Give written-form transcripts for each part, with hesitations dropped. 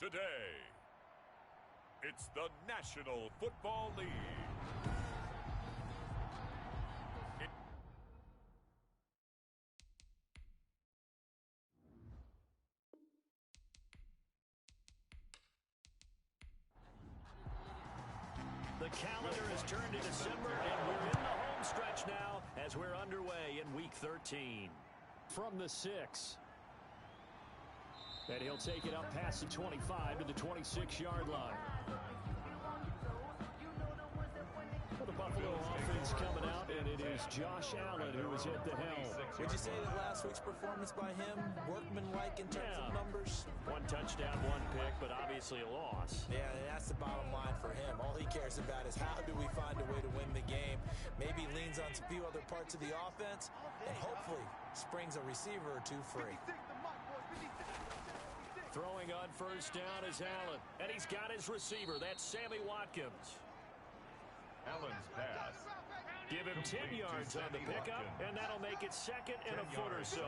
Today, it's the National Football League. The calendar has turned to December, and we're in the home stretch now as we're underway in Week 13. From the 6. And he'll take it up past the 25 to the 26-yard line. For the Buffalo offense coming out, and it is Josh Allen who is at the helm. Would you say that last week's performance by him, workmanlike in terms of numbers? 1 touchdown, 1 pick, but obviously a loss. Yeah, and that's the bottom line for him. All he cares about is how do we find a way to win the game. Maybe leans on a few other parts of the offense, and hopefully springs a receiver or two free. Throwing on first down is Allen, and he's got his receiver. That's Sammy Watkins. Allen's pass. Give him 10 yards on the pickup, and that'll make it second and a foot or so.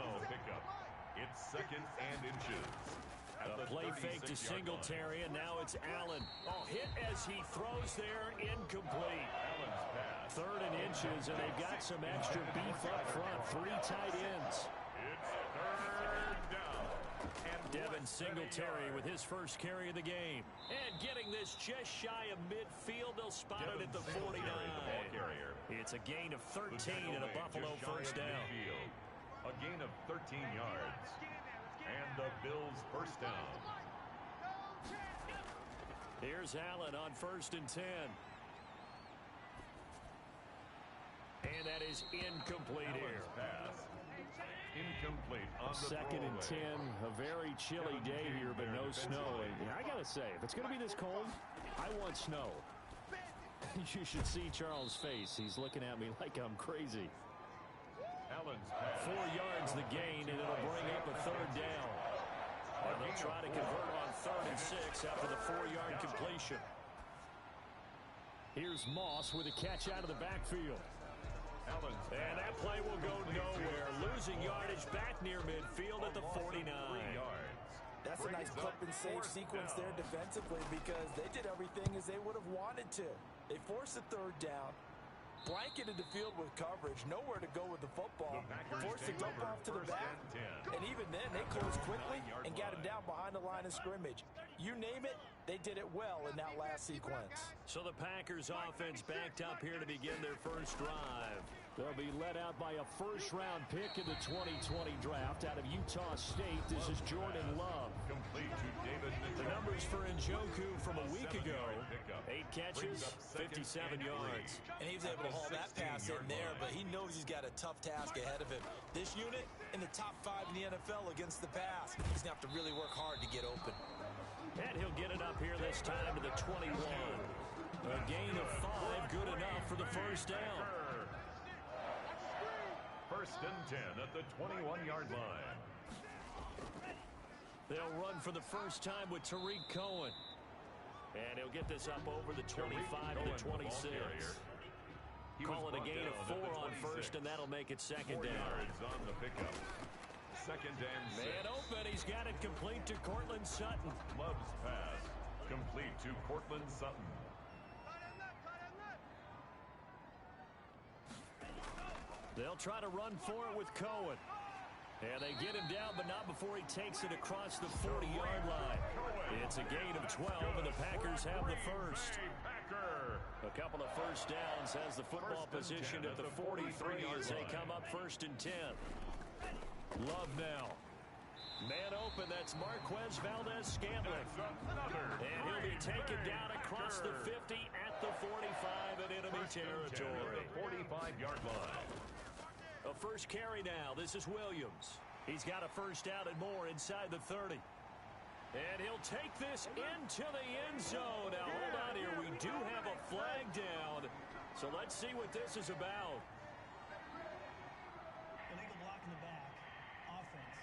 It's second and inches. A play fake to Singletary, and now it's Allen. Oh, hit as he throws there, incomplete. Allen's pass. Third and inches, and they've got some extra beef up front. 3 tight ends. It's third down. And Devin Singletary with his first carry of the game. And getting this just shy of midfield, they'll spot it at the 49. It's a gain of 13 and a Buffalo first down. A gain of 13 yards. And the Bills first down. Here's Allen on first and 10. And that is incomplete here. Pass. Incomplete on the second and 10. A very chilly day here, but no snow. And I got to say, if it's going to be this cold, I want snow. You should see Charles' face. He's looking at me like I'm crazy. Allen's pass. 4 yards the gain, and it'll bring up a third down. And they'll try to convert on 3rd and 6 after the 4-yard completion. Here's Moss with a catch out of the backfield. And that play will go nowhere. Losing yardage back near midfield at the 49. That's a nice clip and save sequence there defensively because they did everything as they would have wanted to. They forced a 3rd down, blanketed the field with coverage, nowhere to go with the football, forced to dump off to the back, and even then they closed quickly and got him down behind the line of scrimmage. You name it, they did it well in that last sequence. So the Packers offense backed up here to begin their first drive. They'll be led out by a first-round pick in the 2020 draft out of Utah State. This is Jordan Love. Complete to David. The numbers for Njoku from a week ago. 8 catches, 57 yards. And he was able to haul that pass in there, but he knows he's got a tough task ahead of him. This unit in the top 5 in the NFL against the pass. He's going to have to really work hard to get open. And he'll get it up here this time to the 21. A gain of 5, good enough for the first down. First and 10 at the 21-yard line. They'll run for the first time with Tariq Cohen. And he'll get this up over the 25 to the 26. Call it a gain of 4 on first, and that'll make it second down. On the pickup. Second and 6. Man open, he's got it complete to Cortland Sutton. Love's pass complete to Cortland Sutton. They'll try to run for it with Cohen. And they get him down, but not before he takes it across the 40-yard line. It's a gain of 12, and the Packers have the first. A couple of first downs has the football positioned at the 43 as they come up first and 10. Love now. Man open, that's Marquez Valdez-Scantling. And he'll be taken down across the 50 at the 45 in enemy territory. 45-yard line. A first carry now. This is Williams. He's got a first down and more inside the 30. And he'll take this into the end zone. Now, hold on here. We do have a flag down. So let's see what this is about. Illegal block in the back. Offense.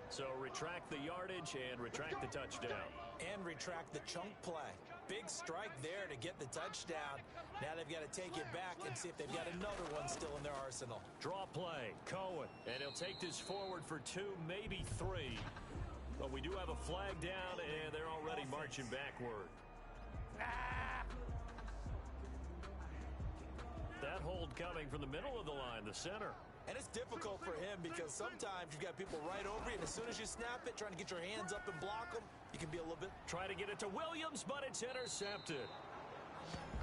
So retract the yardage and retract the touchdown. And retract the chunk play. Big strike there to get the touchdown. Now they've got to take it back and see if they've got another one still in their arsenal. Draw play, Cohen. And he'll take this forward for 2, maybe 3. But we do have a flag down, and they're already marching backward. That hold coming from the middle of the line, the center. And it's difficult for him because sometimes you've got people right over you, and as soon as you snap it, trying to get your hands up and block them, you can be a little bit... Try to get it to Williams, but it's intercepted.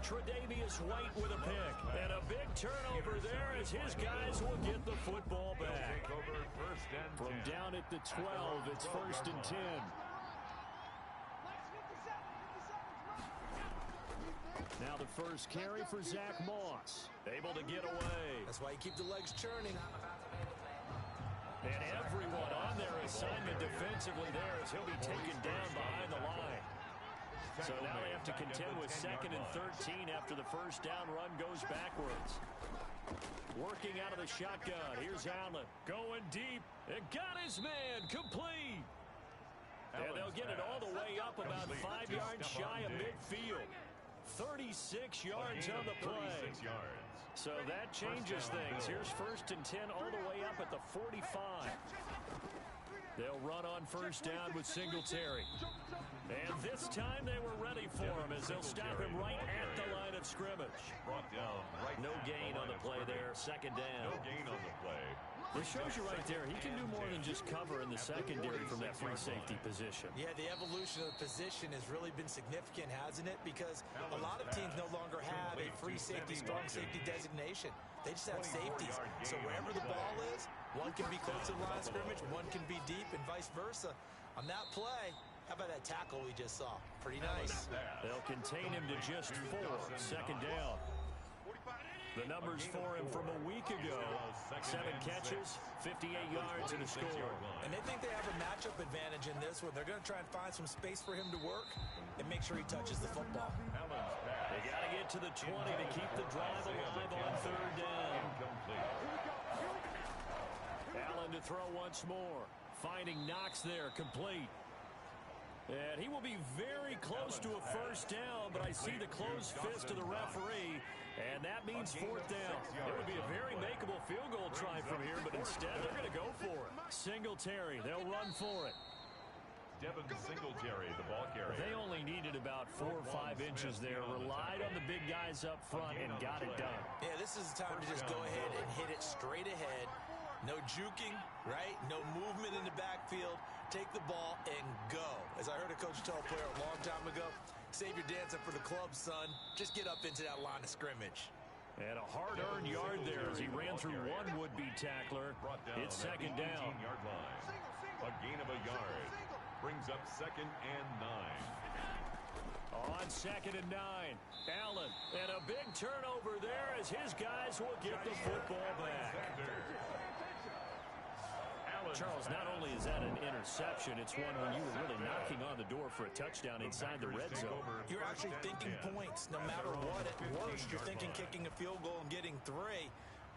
Tre'Davious White with a pick. And a big turnover there as his guys will get the football back. From down at the 12, it's 1st and 10. Now the first carry for Zach Moss. Able to get away. That's why you keep the legs churning. And everyone on their assignment defensively there as he'll be taken down behind the line. So now they have to contend with 2nd and 13 after the first down run goes backwards. Working out of the shotgun. Here's Allen going deep. And got his man complete. And they'll get it all the way up about 5 yards shy of midfield. 36 yards on the play. So that changes things. Here's 1st and 10 all the way up at the 45. They'll run on first down with Singletary. And this time they were ready for him as they'll stop him right at the line of scrimmage. No gain on the play there. 2nd down. No gain on the play. It shows you right there, he can do more than just cover in the secondary from that free safety position. Yeah, the evolution of the position has really been significant, hasn't it? Because a lot of teams no longer have a free safety, strong safety designation. They just have safeties. So wherever the ball is, one can be close to the line of scrimmage, one can be deep, and vice versa. On that play, how about that tackle we just saw? Pretty nice. They'll contain him to just 4. 2nd down. The numbers for him from a week ago. 7 catches, 58 yards and a score. And they think they have a matchup advantage in this one. They're going to try and find some space for him to work and make sure he touches the football. They got to get to the 20 to keep the drive alive on 3rd down. Allen to throw once more. Finding Knox there, complete. And he will be very close to a first down, but I see the closed fist of the referee, and that means 4th down. It would be a very makeable field goal try from here, but instead they're going to go for it. Singletary, they'll run for it. Devin Singletary, the ball carrier. They only needed about 4 or 5 inches there, relied on the big guys up front, and got it done. Yeah, this is the time to just go ahead and hit it straight ahead. No juking, right? No movement in the backfield. Take the ball and go. As I heard a coach tell a player a long time ago, save your dancing for the club, son. Just get up into that line of scrimmage. And a hard-earned yard there as he ran through one would-be tackler. It's 2nd down. A gain of a yard. Brings up 2nd and 9. On 2nd and 9. Allen. And a big turnover there as his guys will get the football back. Charles, not only is that an interception, it's one when you were really knocking on the door for a touchdown inside the red zone. You're actually thinking points. No matter what, at worst, you're thinking kicking a field goal and getting 3.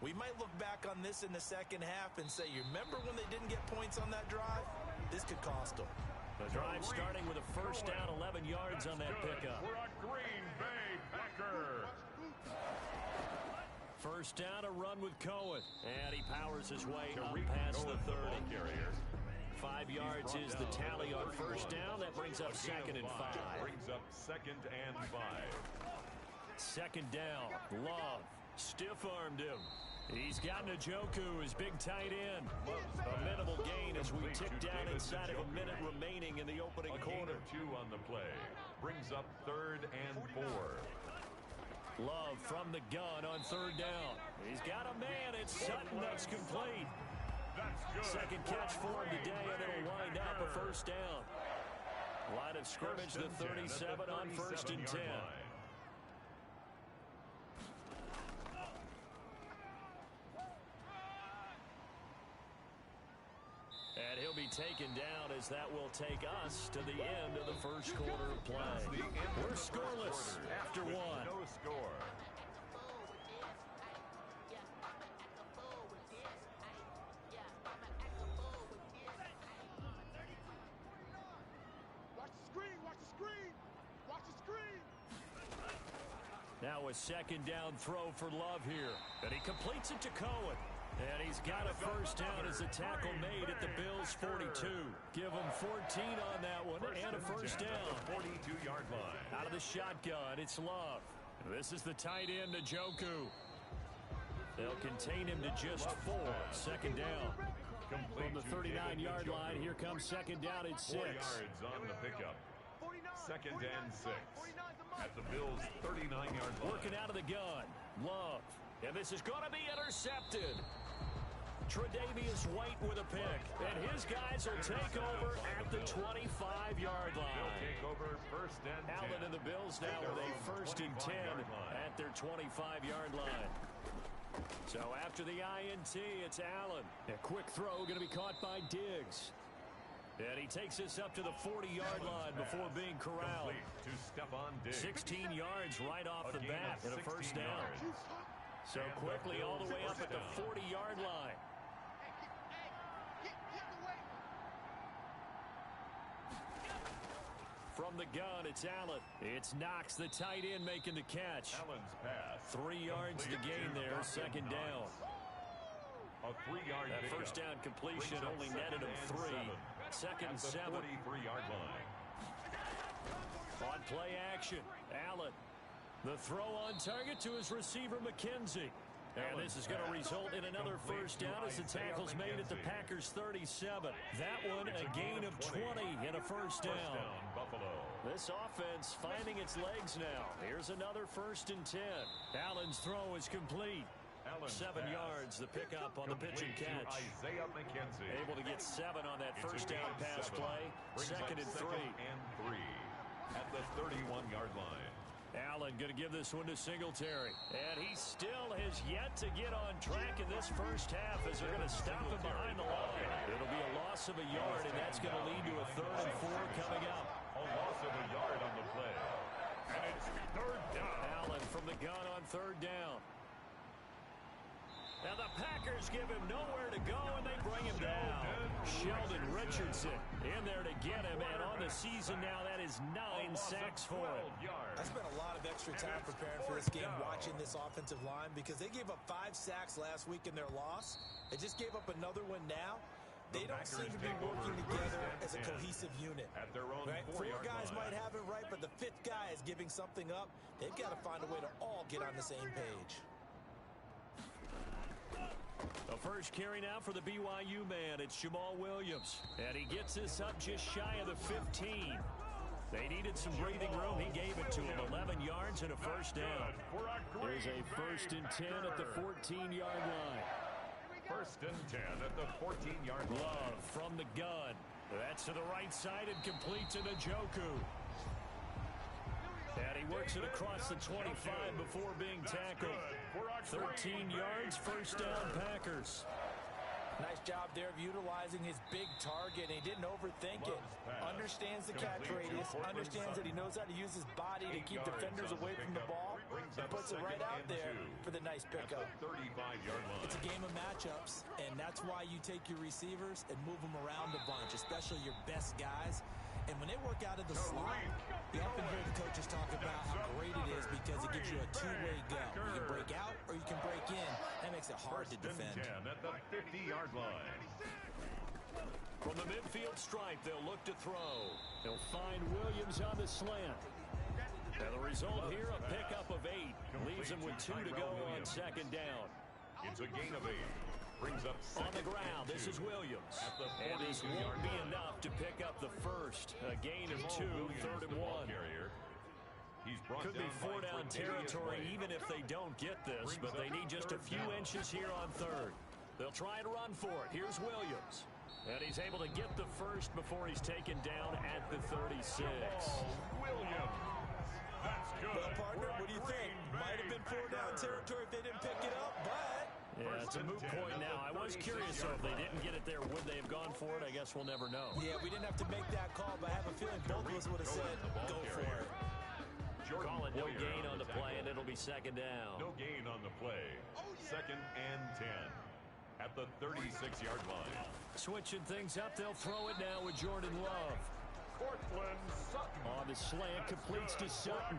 We might look back on this in the second half and say, you remember when they didn't get points on that drive? This could cost them. The drive starting with a first down, 11 yards on that pickup. For a Green Bay Packer. First down, a run with Cohen. And he powers his way up past the 30. 5 yards is the tally on first down. That brings up 2nd and 5. Brings up 2nd and 5. 2nd down. Love stiff-armed him. He's got Njoku, his big tight end. A minimal gain as we tick down inside of a minute remaining in the opening quarter. 2 on the play. Brings up 3rd and 4. Love from the gun on 3rd down. He's got a man. It's Sutton that's complete. Second catch for him today, and it'll wind up a first down. Line of scrimmage, the 37 on 1st and 10. And he'll be taken down as that will take us to the end of the first quarter of play. We're scoreless after 1. No score. Watch the screen! Watch the screen! Watch the screen! now a second down throw for Love here. And he completes it to Cohen. And he's got a first down as the tackle made at the Bills' 42. Give him 14 on that one and a first down. 42-yard line. Out of the shotgun, it's Love. This is the tight end, Njoku. They'll contain him to just 4. Second down. From the 39-yard line, here comes second down at 6. 4 yards on the pickup. Second and 6. At the Bills' 39-yard line. Working out of the gun. Love. And this is going to be intercepted. Tre'Davious White with a pick. And his guys will take over at the 25-yard line. They'll take over first and 10. Allen and the Bills now with a first and 10 at their 25-yard line. So after the INT, it's Allen. A quick throw going to be caught by Diggs. And he takes us up to the 40-yard line before being corralled. To Stephon Diggs. 16 yards right off the bat and a first down. So quickly all the way up at the 40-yard line. From the gun, it's Allen. It's Knox, the tight end, making the catch. Allen's pass. 3 yards to gain there, second down. A 3-yard That first down completion only netted him 3. Second and 7. 43-yard line. On play action, Allen. The throw on target to his receiver, McKenzie. And this is going to result in another first down as the tackle's made at the Packers' 37. That one a gain of 20 and a first down. Buffalo. This offense finding its legs now. Here's another first and 10. Allen's throw is complete. 7 yards, the pickup on the pitch and catch. Isaiah McKenzie. Able to get 7 on that first down pass play. Second and 3. At the 31-yard line. Allen going to give this one to Singletary. And he still has yet to get on track in this first half as they're going to stop him behind the line. It'll be a loss of a yard, and that's going to lead to a 3rd and 4 coming up. A loss of a yard on the play. And it's 3rd down. Allen from the gun on 3rd down. Now the Packers give him nowhere to go, and they bring him down. Sheldon Richardson in there to get him, and on the season now, that is 9 sacks for him. I spent a lot of extra time preparing for this game, watching this offensive line, because they gave up 5 sacks last week in their loss. They just gave up another one now. They don't seem to be working together as a cohesive unit. At their own right? 4 guys line. might have it right, but the 5th guy is giving something up. They've got to find a way to all get on the same page. The first carry now for the BYU man. It's Jamal Williams. And he gets this up just shy of the 15. They needed some breathing room. He gave it to him. 11 yards and a first down. There's a first and 10 at the 14-yard line. First and 10 at the 14-yard line. Love from the gun. That's to the right side and complete to Njoku. And he works it across the 25 before being tackled. 13 yards, first down, Packers. Nice job there of utilizing his big target. He didn't overthink it. Understands the catch radius. Understands that he knows how to use his body to keep defenders away from the ball. And puts it right out there for the nice pickup. 35-yard line. It's a game of matchups, and that's why you take your receivers and move them around a bunch, especially your best guys. And when they work out of the slot, you often hear the coaches talk about how great it is because it gives you a two-way go. You can break out or you can break in. That makes it hard to defend. First and 10 at the 50-yard line. From the midfield stripe, they'll look to throw. They'll find Williams on the slant. And the result here, a pickup of 8. Leaves him with 2 to go on second down. It's a gain of 8. Brings up on the ground. This is Williams. And this won't be enough to pick up the first. A gain of 2, 3rd and 1. Could be 4-down territory even if they don't get this, but they need just a few inches here on 3rd. They'll try and run for it. Here's Williams. And he's able to get the first before he's taken down at the 36. Williams. That's good. Well, partner, what do you think? Might have been 4-down territory if they didn't pick it up, but... Yeah, it's a moot point now. I was curious, so if they didn't get it there, would they have gone for it? I guess we'll never know. Yeah, we didn't have to make that call, but I have a feeling both of us would have said, go for it. Call it no gain on the play, and it'll be second down. No gain on the play. Second and 10 at the 36-yard line. Switching things up, they'll throw it now with Jordan Love. Cortland Sutton. On the slant, completes to Sutton.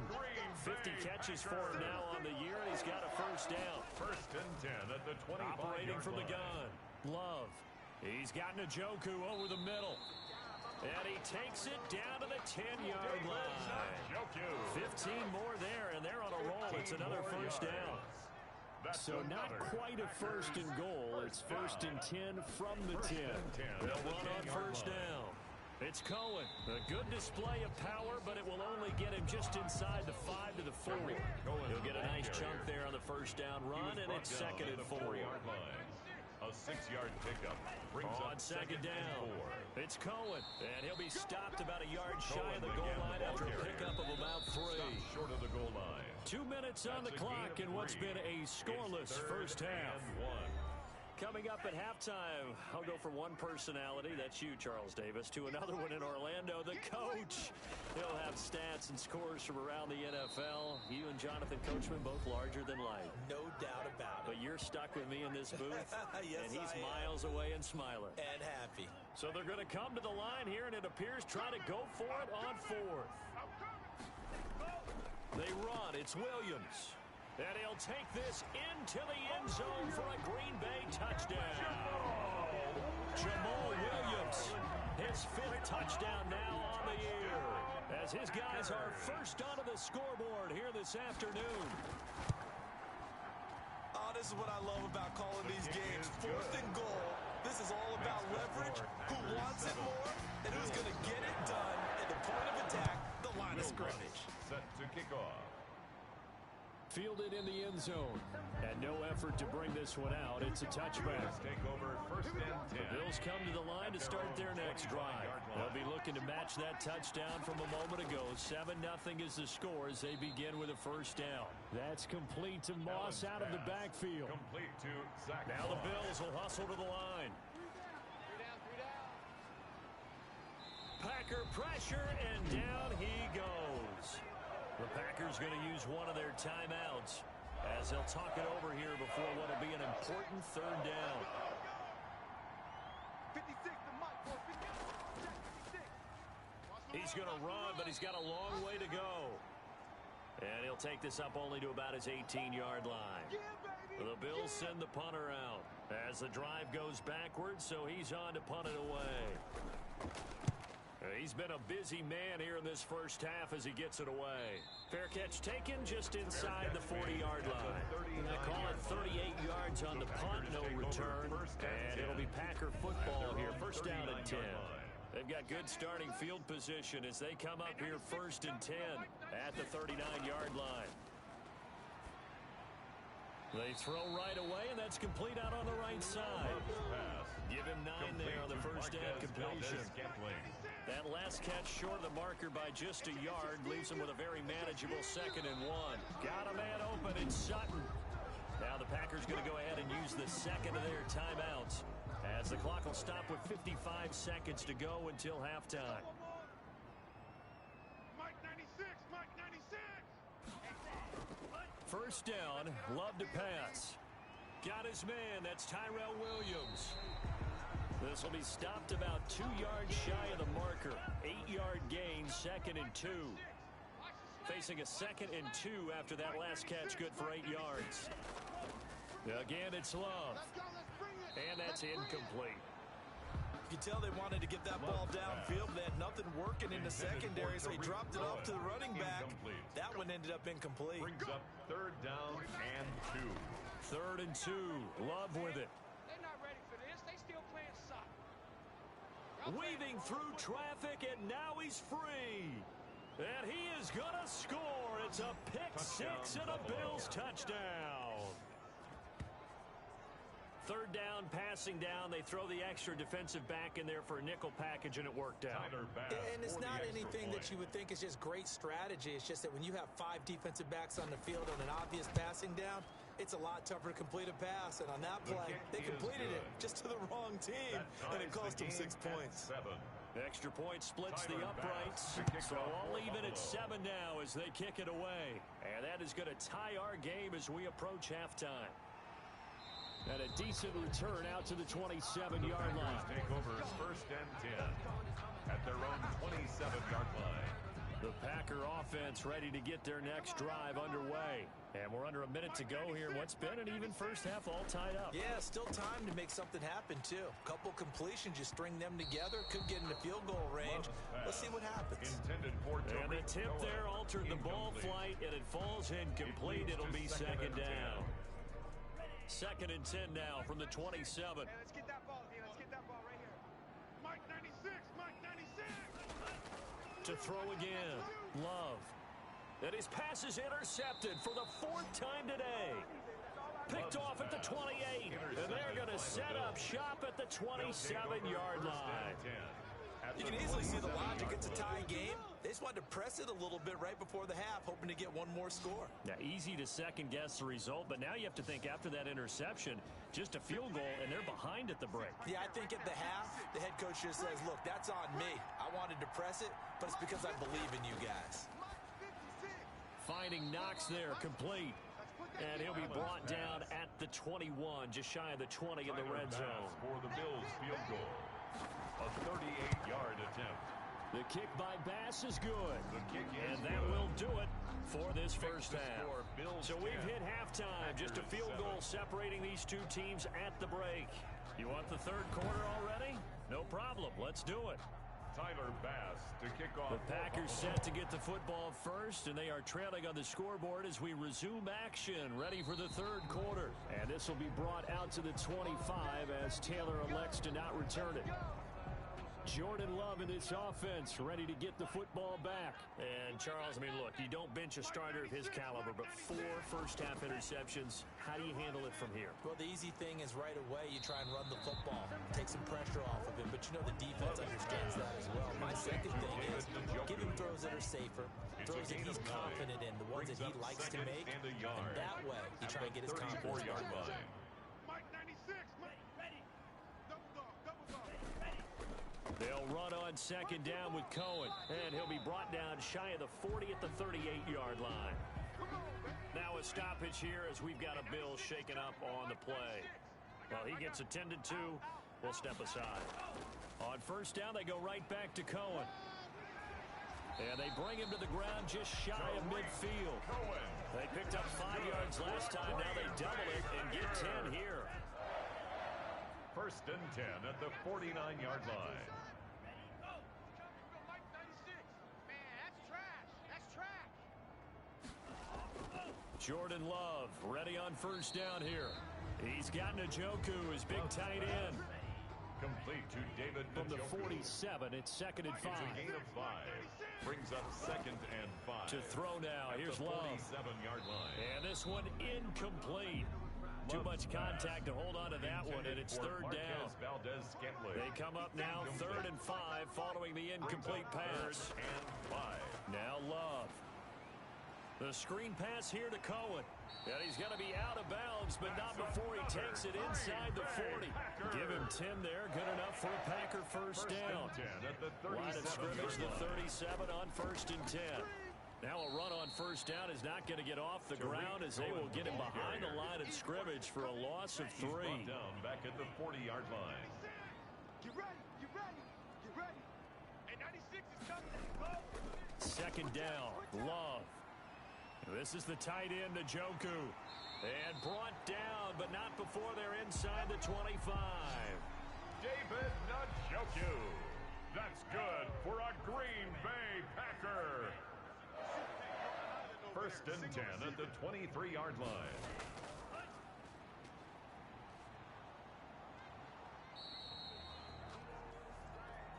50 catches for him now on the year, and he's got a first down. First and 10 at the 25-yard line. Operating from the gun. Love. He's got Njoku over the middle. And he takes it down to the 10-yard line. 15 more there, and they're on a roll. It's another first down. So not quite a first and goal. It's first and 10 from the 10. They'll run on first down. It's Cohen. A good display of power, but it will only get him just inside the 5 to the 4. He'll get a nice chunk there on the first down run, and it's second and 4. A 6-yard pickup brings on second down. It's Cohen, and he'll be stopped about a yard shy of the goal line after a pickup of about 3. Short of the goal line. 2 minutes on the clock in what's been a scoreless first half. Coming up at halftime, I'll go from one personality, that's you, Charles Davis, to another one in Orlando, the coach. He'll have stats and scores from around the NFL. You and Jonathan Coachman both larger than life. No doubt about it. But you're stuck with me in this booth, yes, and he's miles away and smiling. And happy. So they're going to come to the line here, and it appears try to go for it on 4th. They run. It's Williams. And he'll take this into the end zone for a Green Bay touchdown. Jamal Williams, his 5th touchdown now on the year, as his guys are first onto the scoreboard here this afternoon. Oh, this is what I love about calling these games. 4th and goal. This is all about leverage, who wants it more, and who's going to get it done at the point of attack, the line of scrimmage. Set to kick off. Fielded in the end zone. And no effort to bring this one out. It's a touchback. Take over first and 10. The Bills come to the line to start their next drive. They'll be looking to match that touchdown from a moment ago. 7-0 is the score as they begin with a first down. That's complete to Moss out of the backfield. Complete to Zach. Now the Bills will hustle to the line. Packer pressure, and down he goes. The Packers going to use one of their timeouts as they'll talk it over here before what will be an important 3rd down. 56, the mic, 56. He's going to run, but he's got a long way to go. And he'll take this up only to about his 18-yard line. The Bills send the punter out as the drive goes backwards, so he's on to punt it away. He's been a busy man here in this first half as he gets it away. Fair catch taken just inside the 40-yard line. They call it 38 yards on the punt, no return. And it'll be Packer football here, first down and 10. They've got good starting field position as they come up here first and 10 at the 39-yard line. They throw right away, and that's complete out on the right side. Give him 9 there on the first down completion. That last catch short of the marker by just a yard leaves him with a very manageable 2nd and 1. Got a man open in Sutton. Now the Packers going to go ahead and use the second of their timeouts as the clock will stop with 55 seconds to go until halftime. Mike 96, Mike 96. First down, Love to pass. Got his man, that's Tyrell Williams. This will be stopped about 2 yards shy of the marker. 8-yard gain, 2nd and 2. Facing a 2nd and 2 after that last catch, good for 8 yards. Again, it's Love. And that's incomplete. You can tell they wanted to get that ball downfield. They had nothing working in the secondary, so he dropped it off to the running back. That one ended up incomplete. Brings up 3rd down and 2. 3rd and 2. Love with it. They're not ready for this. They still playing soccer. Weaving through traffic, and now he's free. And he is going to score. It's a pick 6 and a Bills touchdown. 3rd down, passing down. They throw the extra defensive back in there for a nickel package, and it worked out. And it's not anything that you would think is just great strategy. It's just that when you have 5 defensive backs on the field on an obvious passing down, it's a lot tougher to complete a pass. And on that play, they completed it just to the wrong team, and it cost them 6 points. Extra point splits the uprights. So all even at 7 now as they kick it away. And that is going to tie our game as we approach halftime. And a decent return out to the 27-yard line. Take over first and 10 at their own 27. 47-yard line. The Packer offense ready to get their next drive underway. And we're under a minute to go here. What's been an even first half all tied up. Yeah, still time to make something happen, too. Couple completions, you string them together, could get into field goal range. Let's see what happens. Intended for and the tip there altered the ball flight, and it falls incomplete. It'll be second down. 2nd and 10 now from the 27. Hey, let's get that ball here. Let's get that ball right here. Mike 96, Mike 96. To throw again, Love. And his pass is intercepted for the 4th time today. Picked off at the 28, and they're going to set up shop at the 27-yard line. You can easily see the logic. It's a tie game. They just wanted to press it a little bit right before the half, hoping to get one more score. Now, easy to second-guess the result, but now you have to think after that interception, just a field goal, and they're behind at the break. Yeah, I think at the half, the head coach just says, look, that's on me. I wanted to press it, but it's because I believe in you guys. Finding Knox there, complete. And he'll be brought down at the 21, just shy of the 20 in the red zone. For the Bills field goal. A 38-yard attempt. The kick by Bass is good. The kick is and that good. will do it for this first half. Bills So we've 10, hit halftime. Just a field goal separating these two teams at the break. You want the 3rd quarter already? No problem. Let's do it. Tyler Bass to kick off. The Packers set to get the football first, and they are trailing on the scoreboard as we resume action, ready for the 3rd quarter. And this will be brought out to the 25 as Taylor elects to not return it. Jordan Love in this offense, ready to get the football back. And Charles, I mean, look, you don't bench a starter of his caliber, but 4 first-half interceptions. How do you handle it from here? Well, the easy thing is right away you try and run the football, take some pressure off of him, but you know the defense understands that as well. My second thing is give him throws that are safer, throws that he's confident in, the ones that he likes to make, and that way you try and get his confidence back. Mike 96, Mike ready. Double dog, double dog. They'll run on 2nd down with Cohen, and he'll be brought down shy of the 40 at the 38-yard line. Now a stoppage here as we've got a Bill shaken up on the play. Well, he gets attended to. We'll step aside. On 1st down, they go right back to Cohen. And they bring him to the ground just shy of midfield. They picked up 5 yards last time. Now they double it and get 10 here. 1st and 10 at the 49-yard line. Jordan Love ready on 1st down here. He's got Njoku, his big tight end. Complete to David From the Njoku. 47, it's 2nd and 5. It's a gain of 5. Brings up 2nd and 5. To throw now, here's Love. 47-yard line. And this one incomplete. Too much contact to hold on to that one, and it's 3rd down. They come up now 3rd and 5 following the incomplete pass. 3rd and 5. Now Love. The screen pass here to Cohen. And he's going to be out of bounds, but not before he takes it inside the 40. Give him 10 there. Good enough for a Packer first down. Line of scrimmage, the 37 on 1st and 10. Now a run on 1st down is not going to get off the ground as they will get him behind the line of scrimmage for a loss of 3. Down back at the 40-yard line. Get ready, get ready, get ready. And 96 is coming. Go. 2nd down, Love. This is the tight end, Njoku. And brought down, but not before they're inside the 25. David Njoku. That's good for a Green Bay Packer. 1st and 10 at the 23-yard line.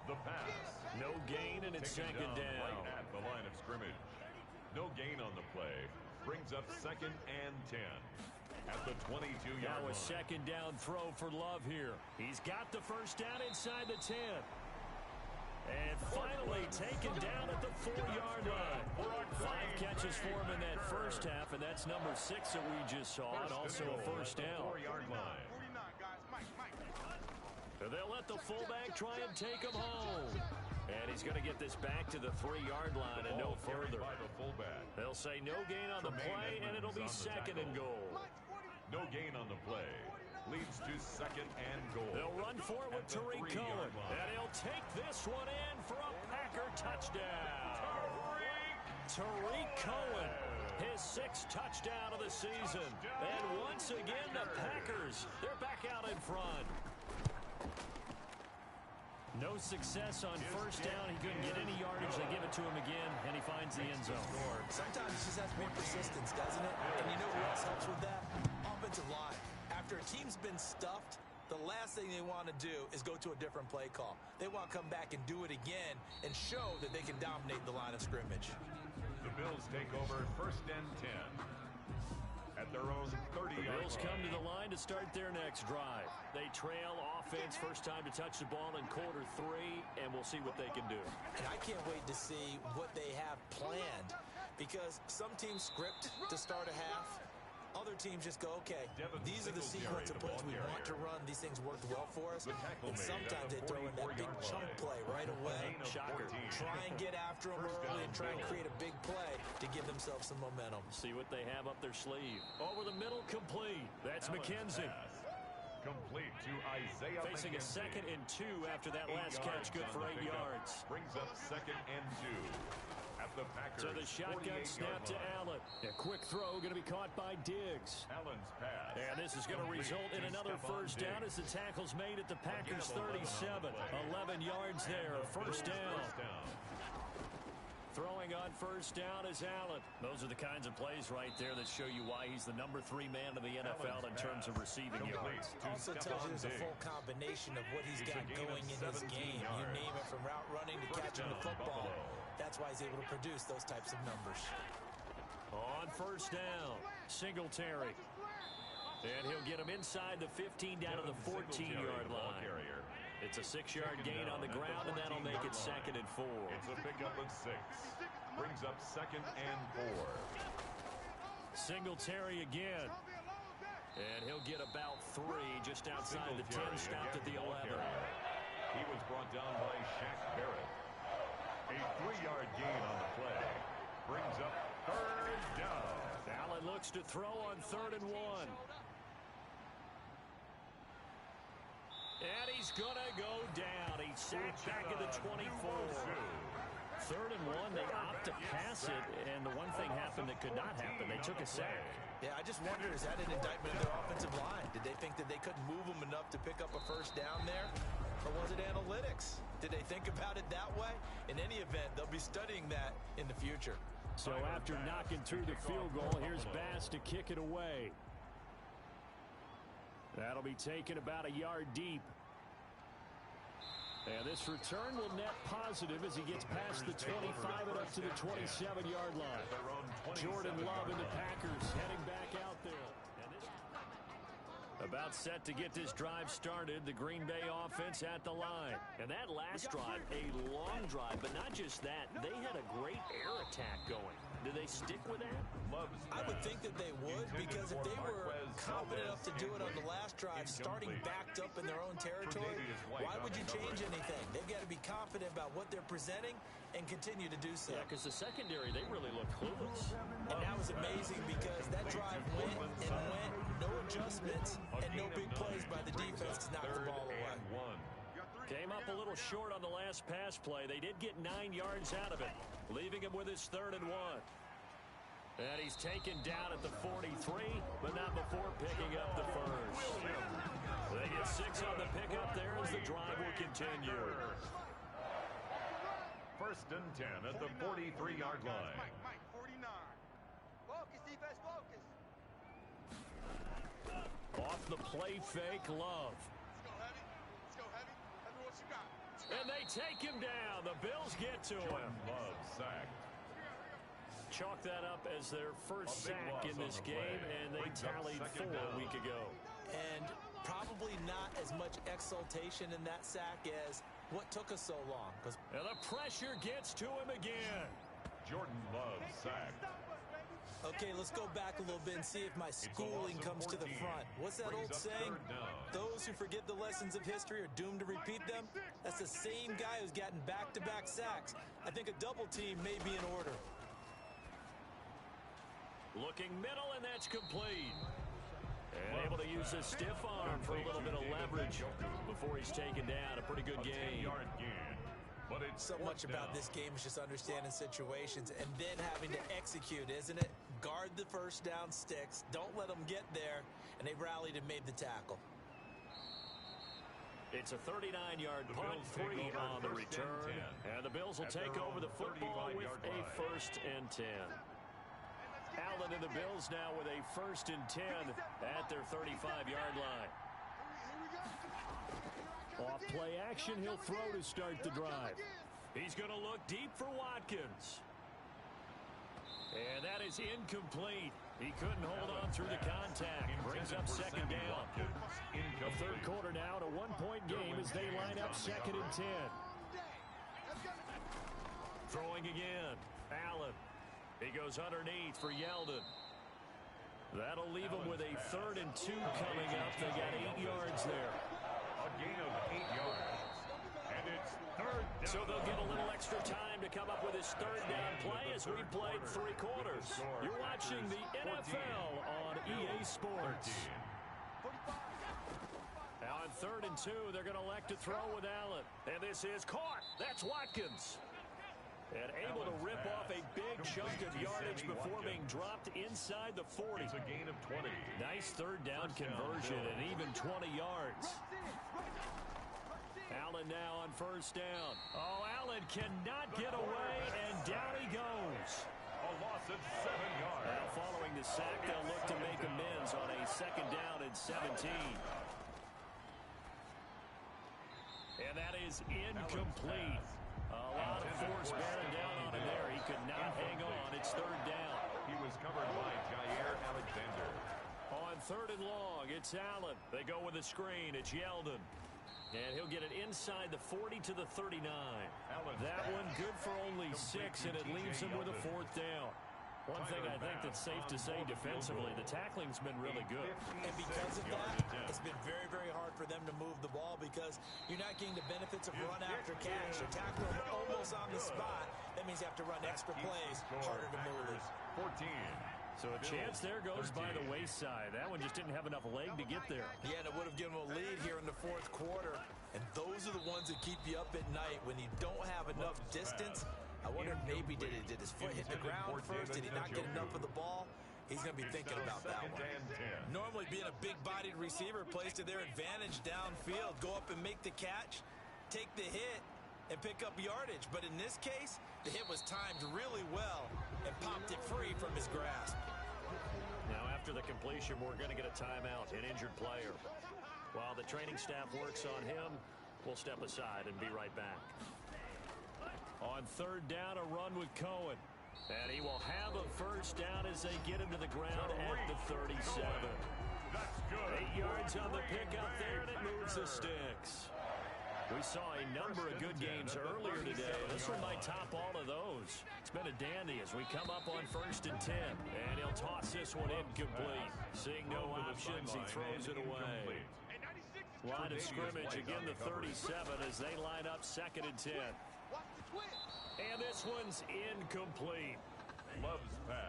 The pass. No gain, and it's 2nd down. Right at the line of scrimmage. No gain on the play. Brings up 2nd and 10 at the 22-yard line. Now a 2nd down throw for Love here. He's got the 1st down inside the 10. And finally taken down at the 4-yard line. 5 catches for him in that first half, and that's number 6 that we just saw, and also a 1st down. 4-yard line. 49, guys. Mike. They'll let the fullback try and take him home. And he's going to get this back to the 3-yard line and no further. By the fullback. They'll say no gain on the play, and it'll be 2nd and goal. No gain on the play. Leads to 2nd and goal. They'll run for it with Tariq Cohen. And he'll take this one in for a Packer touchdown. Tariq Cohen, his 6th touchdown of the season. And once again, the Packers, they're back out in front. No success on first down. He couldn't get any yardage. They give it to him again, and he finds the end zone. Sometimes it just has to be persistence, doesn't it? And you know who else helps with that? Offensive line. After a team's been stuffed, the last thing they want to do is go to a different play call. They want to come back and do it again and show that they can dominate the line of scrimmage. The Bills take over 1st and 10. At their own 30-yard line. The Bills come to the line to start their next drive. They trail offense, first time to touch the ball in quarter 3, and we'll see what they can do. And I can't wait to see what they have planned, because some teams script to start a half. Other teams just go, okay, these are the sequence of plays we want to run. These things worked well for us. And sometimes they throw in that big chunk play right away. Shocker. Try and get after them early and try and create a big play to give themselves some momentum. See what they have up their sleeve. Over the middle, complete. That's McKenzie. Complete to Isaiah Facing McKenzie. a 2nd and 2 after that last catch, good for 8 yards. Brings up 2nd and 2. At the Packers, So the shotgun snap to Allen. A quick throw going to be caught by Diggs. Allen's pass. And this is going to result in another first down as the tackle's made at the Packers 37. 11 yards there, first down. Throwing on first down is Allen. Those are the kinds of plays right there that show you why he's the number 3 man in the NFL in terms of receiving yards. Also tells you there's a full combination of what he's got going in his game. You name it, from route running to catching the football. That's why he's able to produce those types of numbers. On first down, Singletary. And he'll get him inside the 15 down to the 14-yard line. It's a 6-yard gain on the ground, and that'll make it 2nd and 4. It's a pickup of 6. Brings up 2nd and 4. Singletary again. And he'll get about 3 just outside the 10, stopped at the 11. He was brought down by Shaq Barrett. A 3-yard gain on the play. Brings up 3rd down. Allen looks to throw on 3rd and 1. And he's going to go down. He's sacked back at the 24. 3rd and 1, they opt to pass it, and the one thing happened that could not happen. They took a sack. Yeah, I just wonder, is that an indictment of their offensive line? Did they think that they couldn't move them enough to pick up a first down there? Or was it analytics? Did they think about it that way? In any event, they'll be studying that in the future. So after knocking through the field goal, here's Bass to kick it away. That'll be taken about a yard deep. And this return will net positive as he gets past the 25 and up to the 27-yard line. Jordan Love and the Packers heading back out there. About set to get this drive started, the Green Bay offense at the line. And that last drive, a long drive, but not just that. They had a great air attack going. Do they stick with that? I would think that they would, because if they were confident enough to do it on the last drive, starting backed up in their own territory, why would you change anything? They've got to be confident about what they're presenting and continue to do so. Yeah, because the secondary, they really looked clueless. And that was amazing, because that drive went and went, no adjustments, and no big plays by the defense to knock the ball away. Came up a little short on the last pass play. They did get 9 yards out of it, leaving him with his 3rd and 1. And he's taken down at the 43, but not before picking up the first. They get 6 on the pickup there as the drive will continue. 1st and 10 at the 43-yard line. Mike, 49. Focus, defense, focus. Off the play fake, Love. Let's go heavy. Let's go heavy. What you got? And they take him down. The Bills get to him. Jordan Love sacked. Chalk that up as their first sack in this game, and they tallied 4 a week ago. And probably not as much exultation in that sack as what took us so long. And the pressure gets to him again. Jordan Love sacked. Okay, let's go back a little bit and see if my schooling comes to the front. What's that old saying? Those who forget the lessons of history are doomed to repeat them. That's the same guy who's gotten back-to-back sacks. I think a double team may be in order. Looking middle, and that's complete. And able to use his stiff arm for a little bit of leverage before he's taken down. A pretty good game. 10-yard gain, but it's So much about this game is just understanding situations and then having to execute, isn't it? Guard the first down sticks. Don't let them get there. And they rallied and made the tackle. It's a 39-yard punt, 3 on the return. And the Bills will take over the football with a 1st and 10. Allen and the Bills now with a 1st and 10 at their 35-yard line. Off play action, he'll throw to start the drive. He's going to look deep for Watkins. And that is incomplete. He couldn't hold on through the contact. Brings up 2nd down. The 3rd quarter now, a 1-point game as they line up 2nd and 10. Throwing again. Allen. He goes underneath for Yeldon. That'll leave him with a 3rd and 2 coming up. They got 8 yards there. A gain of 8 yards. And it's 3rd down. So they'll get a little extra time to come up with his 3rd down play as we played 3 quarters. You're watching the NFL on EA Sports. Now on 3rd and 2, they're going to elect to throw with Allen. And this is caught. That's Watkins. And able to rip off a big chunk of yardage before being dropped inside the 40. It's a gain of 20. Nice 3rd down conversion and even 20 yards. Allen now on 1st down. Oh, Allen cannot get away, and down he goes. A loss of 7 yards. Now following the sack, they'll look to make amends on a 2nd down and 17. And that is incomplete. A lot of force bearing down on him there. He could not hang on. It's 3rd down. He was covered by Jair Alexander. On 3rd and long, it's Allen. They go with a screen. It's Yeldon. And he'll get it inside the 40 to the 39. That one good for only 6, and it leaves him with a 4th down. One thing I think that's safe to say defensively, the tackling's been really good. And because of that, it's been very, very hard for them to move the ball because you're not getting the benefits of run after catch. You're tackling almost on the spot. That means you have to run extra plays, harder to move it. 14. So a chance there goes by the wayside. That one just didn't have enough leg to get there. Yeah, and it would have given them a lead here in the 4th quarter. And those are the ones that keep you up at night when you don't have enough distance. I wonder maybe did his foot hit the ground first? Did he not get enough of the ball? He's going to be thinking about that one. Normally being a big-bodied receiver plays to their advantage downfield. Go up and make the catch, take the hit, and pick up yardage. But in this case, the hit was timed really well and popped it free from his grasp. Now after the completion, we're going to get a timeout, an injured player. While the training staff works on him, we'll step aside and be right back. On 3rd down, a run with Cohen. And he will have a 1st down as they get him to the ground at the 37. That's good. 8 yards on the pickup there, and it moves the sticks. We saw a number of good games earlier today. This one might top all of those. It's been a dandy as we come up on 1st and 10. And he'll toss this one incomplete. Seeing no options, he throws it away. Line of scrimmage, again the 37 as they line up 2nd and 10. And this one's incomplete.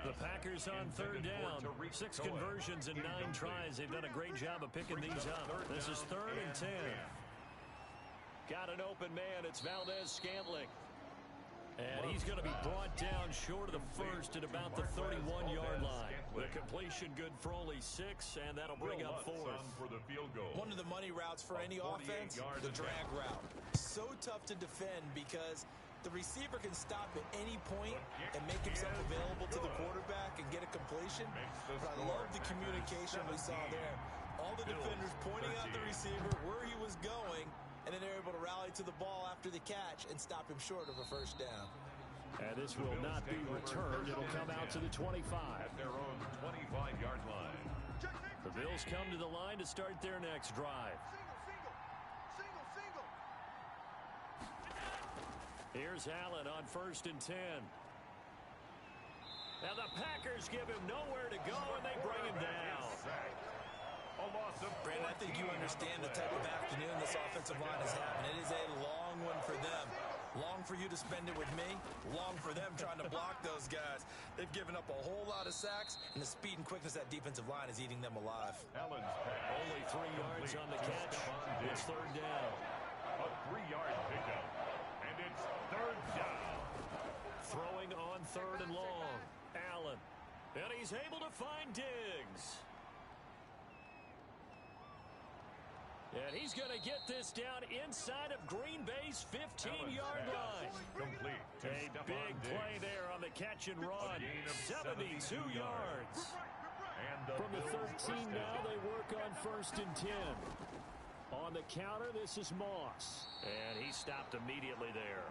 The Packers on 3rd down. 6 conversions and 9 tries. They've done a great job of picking these up. This is 3rd and 10. Got an open man. It's Valdez-Scantling. And he's going to be brought down short of the 1st at about the 31-yard line. The completion good for only 6, and that'll bring up 4th. One of the money routes for any offense, the drag route. So tough to defend because the receiver can stop at any point and make himself available to the quarterback and get a completion. But I love the communication we saw there. All the defenders pointing out the receiver, where he was going, and then they're able to rally to the ball after the catch and stop him short of a 1st down. And this will not be returned. It'll come out to the 25. At their own 25-yard line. The Bills come to the line to start their next drive. Here's Allen on 1st and 10. Now the Packers give him nowhere to go, and they bring him down. Brandon, I think you understand the type of afternoon this offensive line is having. It is a long one for them. Long for you to spend it with me. Long for them trying to block those guys. They've given up a whole lot of sacks, and the speed and quickness of that defensive line is eating them alive. Only 3 yards on the catch. It's 3rd down. A 3-yard pickup. And it's 3rd 3rd and long. Allen. And he's able to find Diggs. And he's going to get this down inside of Green Bay's 15-yard line. Complete to A big play there on the catch and run. 72 yards. And From the Bills 13 first now, and they work on 1st and 10. On the counter, this is Moss. And he stopped immediately there.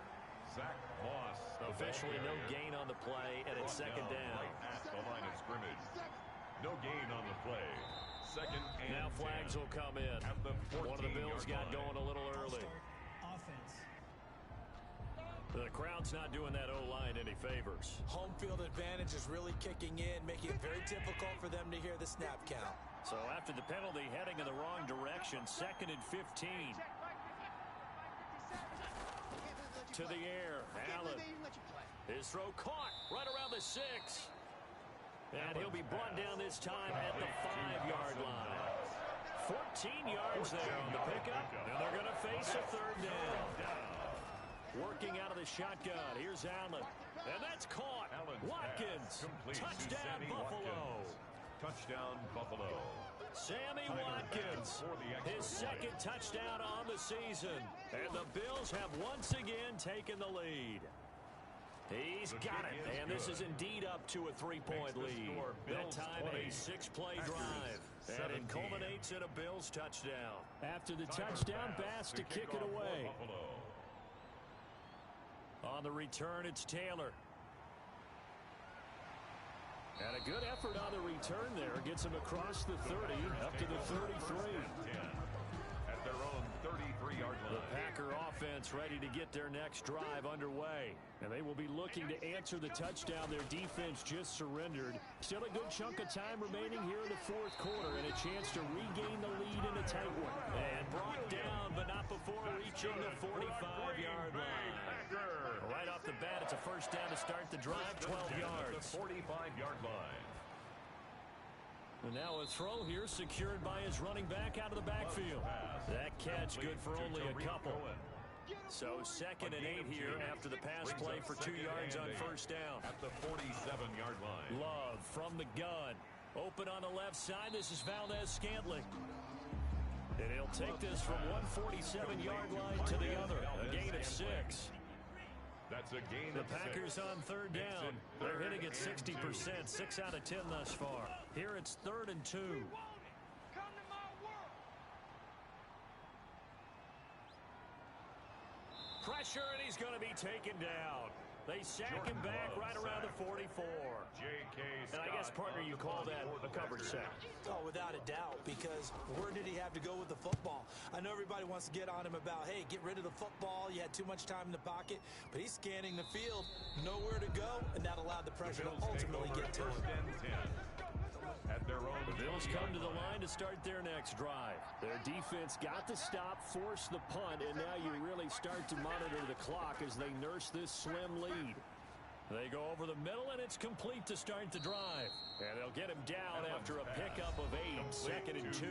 Zach Moss. Officially no gain on the play, and it's 2nd down. Right at the line of scrimmage. No gain on the play. 2nd and Now flags 10. will come in. At the One of the Bills 14-yard got line. going a little early. Offense. The crowd's not doing that O-line any favors. Home field advantage is really kicking in, making it very difficult for them to hear the snap count. So after the penalty, heading in the wrong direction, 2nd and 15. To the air, Allen. His throw caught right around the 6. And he'll be brought down this time at the 5-yard line. 14 yards there on the pickup, and they're going to face a 3rd down. Working out of the shotgun, here's Allen. And that's caught. Watkins. Touchdown, Buffalo. Touchdown, Buffalo. Sammy Watkins, his 2nd touchdown on the season. And the Bills have once again taken the lead. He's got it, and this is indeed up to a 3-point lead. That time a 6-play drive, and it culminates in a Bills touchdown. After the touchdown, Bass to kick it away. On the return, it's Taylor. And a good effort on the return there. Gets him across the 30, up to the 33. At their own 33-yard line. The Packer offense ready to get their next drive underway. And they will be looking to answer the touchdown their defense just surrendered. Still a good chunk of time remaining here in the 4th quarter, and a chance to regain the lead in a tight one. And brought down, but not before reaching the 45-yard line. Right off the bat, it's a 1st down to start the drive, 12 yards. The 45-yard line. And now a throw here secured by his running back out of the backfield. That catch good for only a couple. So 2nd and 8 here after the pass play for 2 yards on 1st down. At the 47-yard line. Love from the gun. Open on the left side. This is Valdez-Scantling. And he'll take this from one 47-yard line to the other. A gain of 6. That's a gain The of 6. Packers on 3rd down. They're hitting at 60%, 6 out of 10 thus far. Here it's 3rd and 2. Pressure, and he's going to be taken down. They sack him back right around the 44. And I guess, partner, you call that a coverage sack. Oh, without a doubt, because where did he have to go with the football? I know everybody wants to get on him about, hey, get rid of the football. You had too much time in the pocket. But he's scanning the field, nowhere to go, and that allowed the pressure to ultimately get to him. At their own The Bills come to the line to start their next drive. Their defense got the stop, forced the punt, and now you really start to monitor the clock as they nurse this slim lead. They go over the middle, and it's complete to start the drive. And they'll get him down after a pickup of 8, 2nd and 2.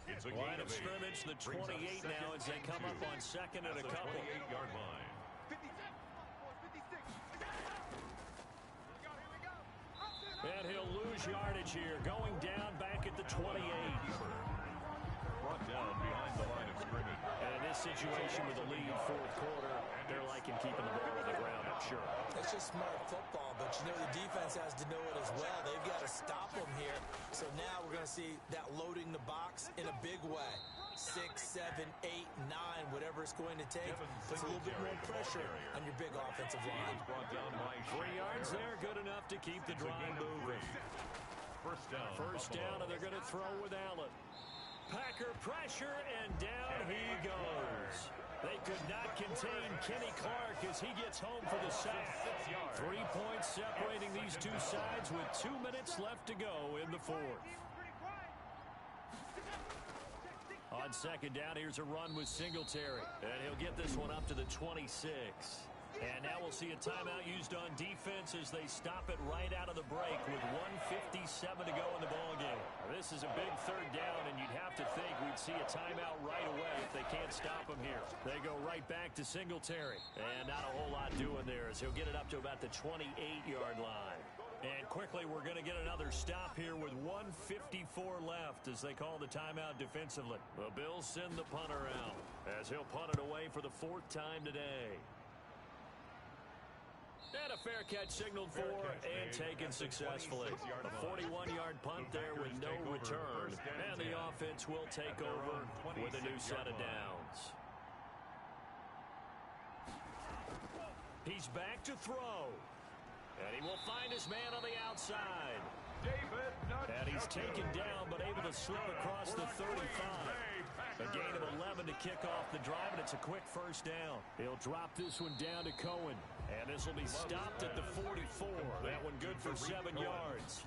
It's a Line gain of scrimmage, the 28 now as they come up on 2nd and a couple. 28-yard line. And he'll lose yardage here, going down back at the 28. Brought down behind the line of scrimmage. And in this situation with the lead 4th quarter, they're liking keeping the ball on the ground, I'm sure. It's just smart football, but you know the defense has to know it as well. They've got to stop them here. So now we're going to see that loading the box in a big way. 6, 7, 8, 9, whatever it's going to take. It's a little bit more pressure on your big offensive line. Brought down by 3 yards there, good enough to keep the drive moving. First down. First down, and they're going to throw with Allen. Packer pressure, and down he goes. They could not contain Kenny Clark as he gets home for the sack. 3 points separating these two sides with 2 minutes left to go in the 4th. On 2nd down, here's a run with Singletary. And he'll get this one up to the 26. And now we'll see a timeout used on defense as they stop it right out of the break with 1:57 to go in the ballgame. This is a big third down, and you'd have to think we'd see a timeout right away if they can't stop him here. They go right back to Singletary. And not a whole lot doing there as he'll get it up to about the 28-yard line. And quickly, we're going to get another stop here with 1:54 left as they call the timeout defensively. The Bills send the punter out as he'll punt it away for the 4th time today. And a fair catch signaled for and taken successfully. A 41-yard punt there with no return. And the offense will take over with a new set of downs. He's back to throw. And he will find his man on the outside. And he's taken down but able to slip across the 35. A gain of 11 to kick off the drive, and it's a quick first down. He'll drop this one down to Cohen. And this will be stopped at the 44. That one good for 7 yards.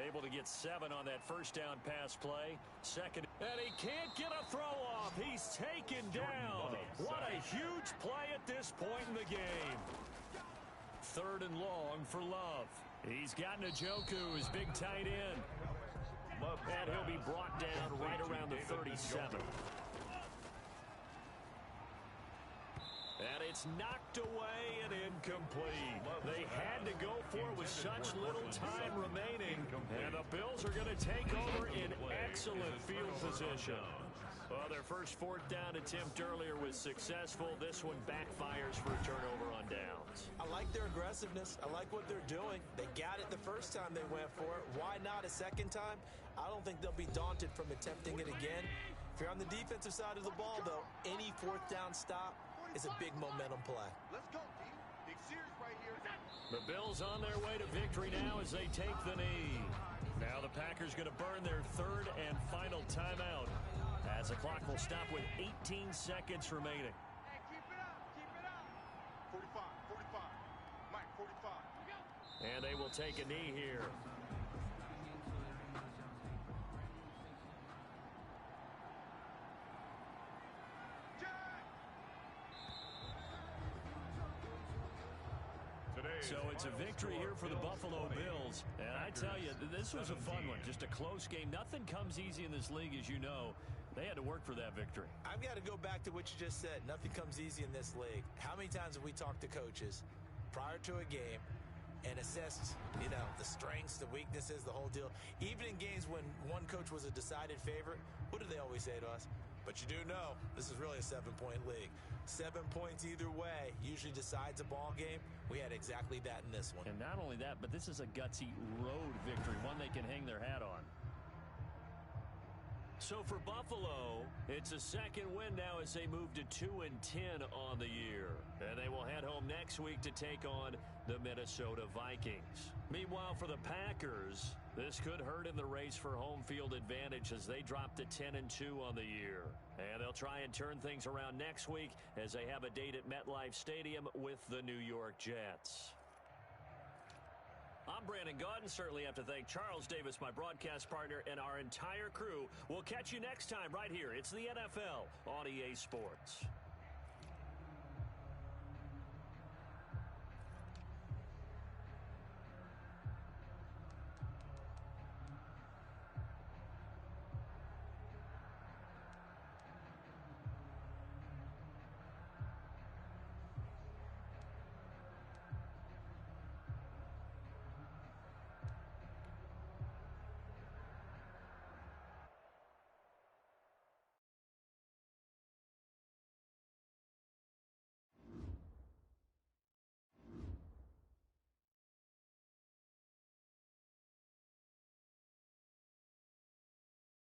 Able to get 7 on that first down pass play. Second, and he can't get a throw off. He's taken down. What a huge play at this point in the game. 3rd and long for Love. He's got Njoku, his big tight end. And he'll be brought down right around the 37. And it's knocked away and incomplete. They had to go for it with such little time remaining. And the Bills are going to take over in excellent field position. Well, their first 4th down attempt earlier was successful. This one backfires for a turnover on downs. I like their aggressiveness. I like what they're doing. They got it the first time they went for it. Why not a second time? I don't think they'll be daunted from attempting it again. If you're on the defensive side of the ball, though, any 4th down stop is a big momentum play. Let's go, D. Big series right here. The Bills on their way to victory now as they take the knee. Now the Packers going to burn their 3rd and final timeout as the clock will stop with 18 seconds remaining. Hey, keep it up. Keep it up. 45. Mike, 45. And they will take a knee here. So it's a victory here for the Buffalo Bills. And I tell you, this was a fun one. Just a close game. Nothing comes easy in this league, as you know. They had to work for that victory. I've got to go back to what you just said. Nothing comes easy in this league. How many times have we talked to coaches prior to a game and assessed, the strengths, the weaknesses, the whole deal? Even in games when one coach was a decided favorite, what do they always say to us? But you do know this is really a 7-point league. 7 points either way usually decides a ball game. We had exactly that in this one. And not only that, but this is a gutsy road victory, one they can hang their hat on. So for Buffalo, it's a 2nd win now as they move to 2-10 on the year. And they will head home next week to take on the Minnesota Vikings. Meanwhile, for the Packers, this could hurt in the race for home field advantage as they drop to 10-2 on the year. And they'll try and turn things around next week as they have a date at MetLife Stadium with the New York Jets. I'm Brandon Gaudin. Certainly have to thank Charles Davis, my broadcast partner, and our entire crew. We'll catch you next time right here. It's the NFL on EA Sports.